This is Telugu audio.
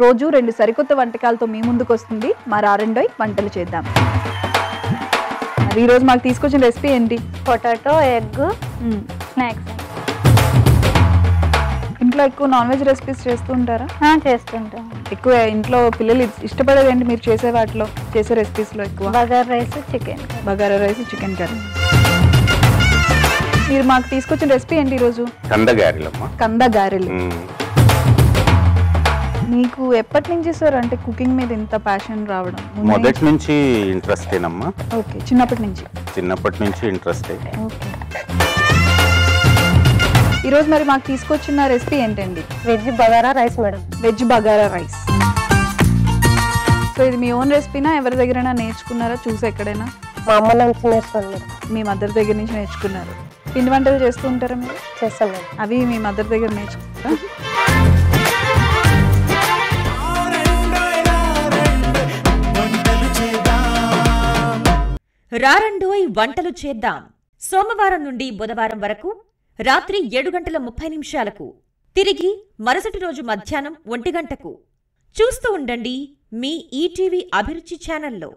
రోజు 2 సరికొత్త వంటకాలతో మీ ముందుకు వస్తుంది మా రారండోయ్ వంటలు చేద్దాం. మరి ఈరోజు మాకు తీసుకొచ్చిన రెసిపీ ఏంటి? Potato egg snacks. ఇంట్లో ఎక్కువ నాన్ వెజ్ రెసిపీస్ చేస్తూ ఉంటారా? చేస్తుంటాం. ఎక్కువ ఇంట్లో పిల్లలు ఇష్టపడేది ఏంటి మీరు చేసే వాటిలో, చేసే రెసిపీస్లో? ఎక్కువ bagara rice, chicken. Bagara rice, chicken curry. మీరు మాకు తీసుకొచ్చిన రెసిపీ ఏంటి ఈరోజు? కంద గారెలు. మీకు ఎప్పటి నుంచి సార్ అంటే కుకింగ్ మీద ఇంత ప్యాషన్ రావడం? మొదటి నుంచి ఇంట్రెస్ట్ ఏనమ్మా. ఓకే, చిన్నప్పటి నుంచి ఇంట్రెస్ట్. ఓకే. ఈరోజు మరి మాకు తీసుకొచ్చిన రెసిపీ ఏంటండి? Veg bagara rice madam. Veg bagara rice. So ఇది మీ ఓన్ రెసిపీనా, ఎవరి దగ్గరైనా నేర్చుకున్నారా? చూసి ఎక్కడైనా? మా అమ్మ నుంచి నేర్చుకోండి మేడం. మీ మదర్ దగ్గర నుంచి నేర్చుకున్నారు. పిండి వంటలు చేస్తూ ఉంటారా మీరు? చేస్తాం మేడం. అవి మీ మదర్ దగ్గర నేర్చుకుంటారా? రారండోయ్ వంటలు చేద్దాం. సోమవారం నుండి బుధవారం వరకు రాత్రి 7:30 తిరిగి మరుసటి రోజు మధ్యాహ్నం 1 గంటకు చూస్తూ ఉండండి మీ ఈటీవీ అభిరుచి ఛానల్లో.